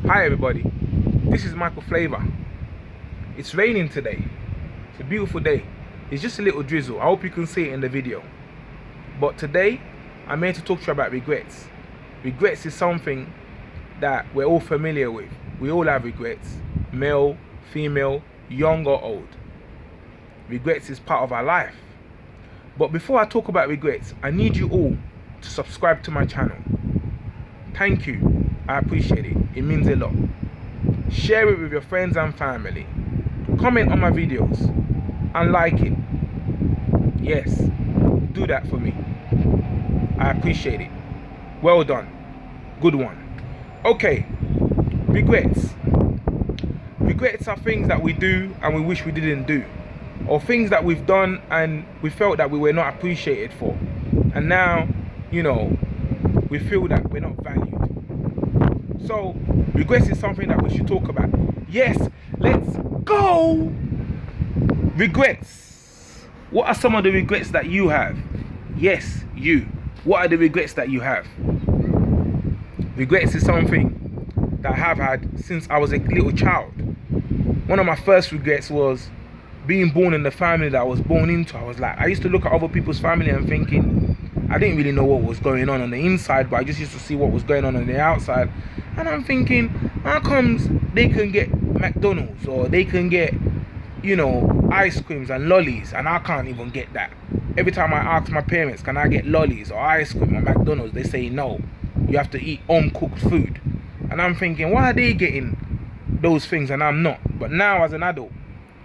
Hi everybody, this is Michael Flavor. It's raining today. It's a beautiful day. It's just a little drizzle. I hope you can see it in the video. But today, I'm here to talk to you about regrets. Regrets is something that we're all familiar with. We all have regrets. Male, female, young or old. Regrets is part of our life. But before I talk about regrets, I need you all to subscribe to my channel. Thank you. I appreciate it. It means a lot. Share it with your friends and family. Comment on my videos and like it. Yes, do that for me. I appreciate it. Well done. Good one. Okay, regrets. Regrets are things that we do and we wish we didn't do, or things that we've done and we felt that we were not appreciated for, and now, we feel that we're not valued. So, regrets is something that we should talk about. Yes, let's go! Regrets. What are some of the regrets that you have? Yes, you. What are the regrets that you have? Regrets is something that I have had since I was a little child. One of my first regrets was being born in the family that I was born into. I used to look at other people's family and thinking, I didn't really know what was going on the inside, but I just used to see what was going on the outside. And I'm thinking, how comes they can get McDonald's or they can get, ice creams and lollies, and I can't even get that? Every time I ask my parents, can I get lollies or ice cream or McDonald's, they say no. You have to eat home-cooked food. And I'm thinking, why are they getting those things and I'm not? But now as an adult,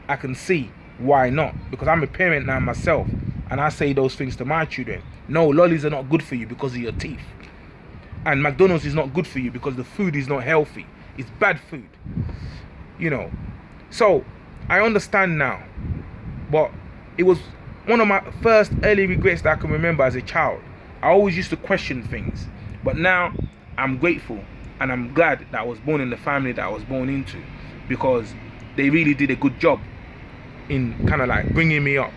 I can see why not. Because I'm a parent now myself, and I say those things to my children. No, lollies are not good for you because of your teeth. And McDonald's is not good for you because the food is not healthy. It's bad food. So, I understand now. But it was one of my first early regrets that I can remember as a child. I always used to question things. But now, I'm grateful. And I'm glad that I was born in the family that I was born into. Because they really did a good job in kind of like bringing me up.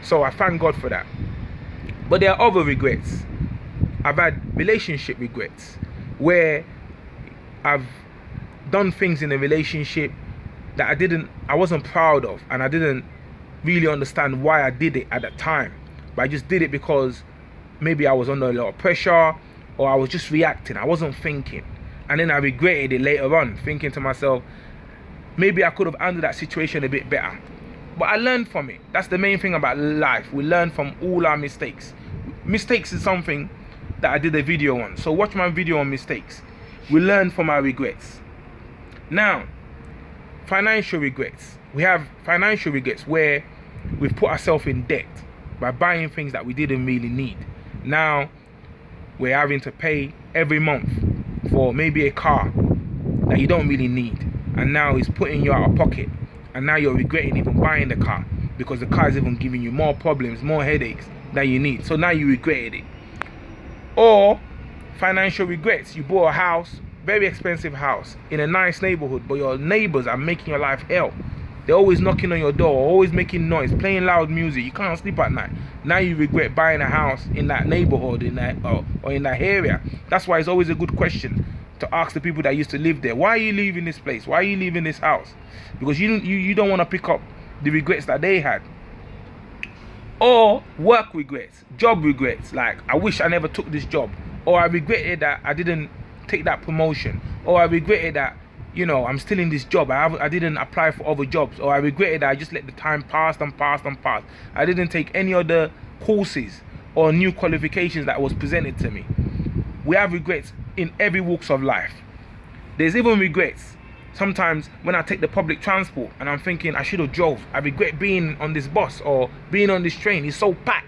So I thank God for that. But there are other regrets. I've had relationship regrets where I've done things in a relationship that I wasn't proud of, and I didn't really understand why I did it at that time. But I just did it because maybe I was under a lot of pressure, or I was just reacting. I wasn't thinking. And then I regretted it later on, thinking to myself, maybe I could have handled that situation a bit better. But I learned from it. That's the main thing about life. We learn from all our mistakes. Mistakes is something that I did a video on. So watch my video on mistakes. We learn from our regrets. Now, financial regrets. We have financial regrets where we've put ourselves in debt by buying things that we didn't really need. Now, we're having to pay every month for maybe a car that you don't really need. And now it's putting you out of pocket. And now you're regretting even buying the car because the car is even giving you more problems, more headaches than you need. So now you regretted it. Or financial regrets. You bought a house, very expensive house, in a nice neighborhood, but your neighbors are making your life hell. They're always knocking on your door, always making noise, playing loud music. You can't sleep at night. Now you regret buying a house in that neighborhood, or in that area. That's why it's always a good question to ask the people that used to live there, why are you leaving this place? Why are you leaving this house? Because you don't want to pick up the regrets that they had. Or work regrets, job regrets, like I wish I never took this job, or I regretted that I didn't take that promotion, or I regretted that I'm still in this job, I didn't apply for other jobs, or I regretted that I just let the time pass and pass and pass. I didn't take any other courses or new qualifications that was presented to me. We have regrets in every walks of life. There's even regrets sometimes when I take the public transport and I'm thinking I should have drove. I regret being on this bus or being on this train. It's so packed.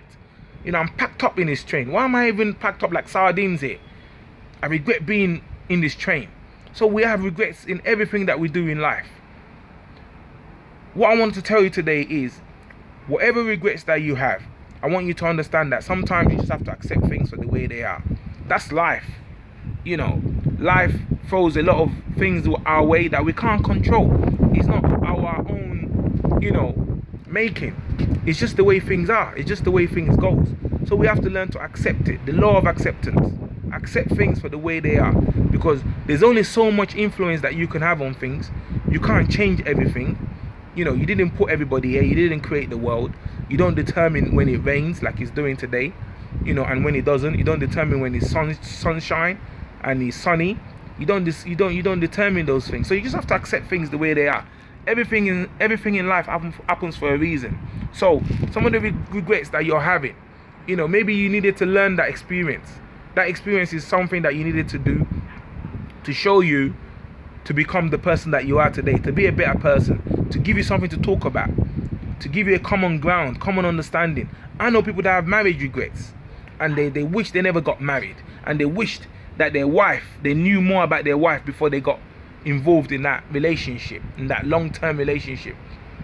I'm packed up in this train. Why am I even packed up like sardines here? I regret being in this train. So we have regrets in everything that we do in life. What I want to tell you today is, whatever regrets that you have, I want you to understand that sometimes you just have to accept things for the way they are. That's life. Life throws a lot of things our way that we can't control. It's not our own, making. It's just the way things are. It's just the way things go. So we have to learn to accept it. The law of acceptance. Accept things for the way they are. Because there's only so much influence that you can have on things. You can't change everything. You know, you didn't put everybody here. You didn't create the world. You don't determine when it rains like it's doing today, you know, and when it doesn't. You don't determine when it's sunshine and it's sunny. You don't determine those things. So you just have to accept things the way they are. Everything in life happens for a reason. So some of the regrets that you're having, you know, maybe you needed to learn that experience. That experience is something that you needed to do to show you to become the person that you are today, to be a better person, to give you something to talk about, to give you a common ground, common understanding. I know people that have marriage regrets, and they wish they never got married, and they wished that they knew more about their wife before they got involved in that relationship, in that long-term relationship.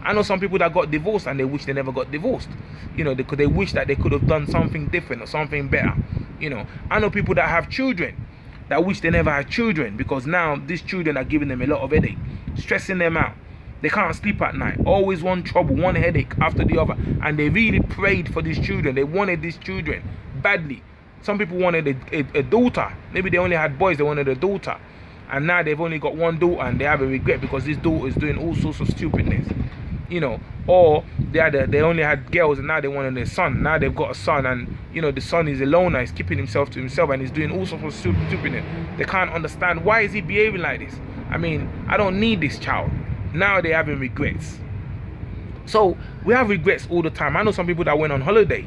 I know some people that got divorced and they wish they never got divorced, you know, because they wish that they could have done something different or something better, you know. I know people that have children that wish they never had children, because now these children are giving them a lot of headache, stressing them out. They can't sleep at night, always one trouble, one headache after the other. And they really prayed for these children. They wanted these children badly. Some people wanted a daughter. Maybe they only had boys, they wanted a daughter. And now they've only got one daughter and they have a regret because this daughter is doing all sorts of stupidness, you know. Or they only had girls and now they wanted a son. Now they've got a son, and you know, the son is a loner, he's keeping himself to himself and he's doing all sorts of stupidness. They can't understand, why is he behaving like this? I mean, I don't need this child. Now they're having regrets. So we have regrets all the time. I know some people that went on holiday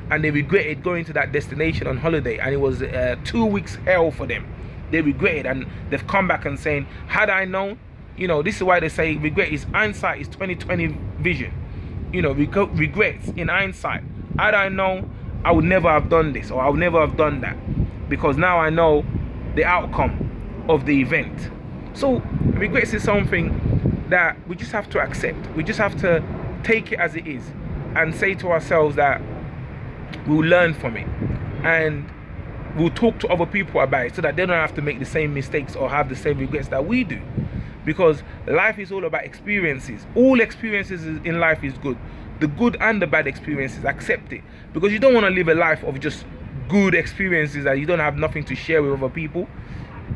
and they regretted going to that destination on holiday, and it was 2 weeks hell for them. They regretted, and they've come back and saying, had I known, you know, this is why they say regret is hindsight is 20/20 vision. You know, regrets in hindsight. Had I known, I would never have done this, or I would never have done that, because now I know the outcome of the event. So regrets is something that we just have to accept. We just have to take it as it is and say to ourselves that we'll learn from it, and we'll talk to other people about it so that they don't have to make the same mistakes or have the same regrets that we do. Because life is all about experiences. All experiences in life is good. The good and the bad experiences, accept it. Because you don't want to live a life of just good experiences that you don't have nothing to share with other people.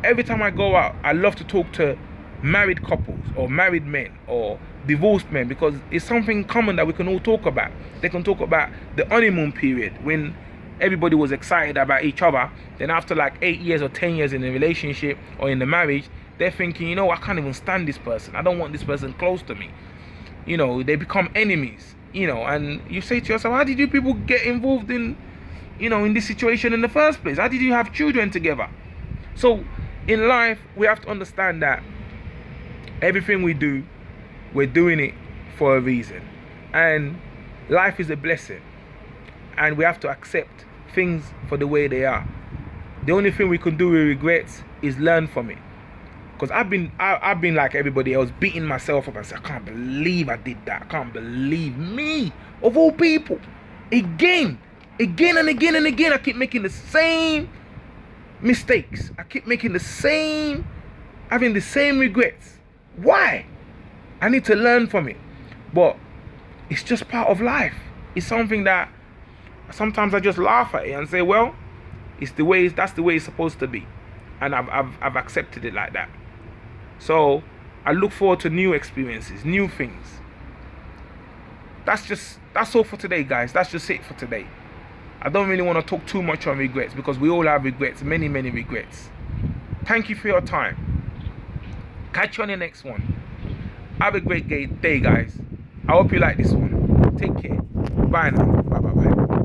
Every time I go out, I love to talk to married couples or married men or divorced men, because it's something common that we can all talk about. They can talk about the honeymoon period when everybody was excited about each other. Then after like 8 years or 10 years in a relationship or in the marriage, they're thinking, you know, I can't even stand this person. I don't want this person close to me. You know, they become enemies, you know, and you say to yourself, how did you people get involved in, you know, in this situation in the first place? How did you have children together? So in life, we have to understand that everything we do, we're doing it for a reason. And life is a blessing. And we have to accept things for the way they are. The only thing we can do with regrets is learn from it. Because I've been like everybody else, beating myself up and saying, I can't believe I did that. I can't believe me, of all people. Again and again, I keep making the same mistakes. I keep making having the same regrets. Why? I need to learn from it. But it's just part of life. It's something that sometimes I just laugh at it and say, well, that's the way it's supposed to be. And I've accepted it like that. So I look forward to new experiences, new things. That's all for today, guys. That's just it for today. I don't really want to talk too much on regrets, because we all have regrets, many regrets. Thank you for your time. Catch you on the next one. Have a great day, guys. I hope you like this one. Take care. Bye now.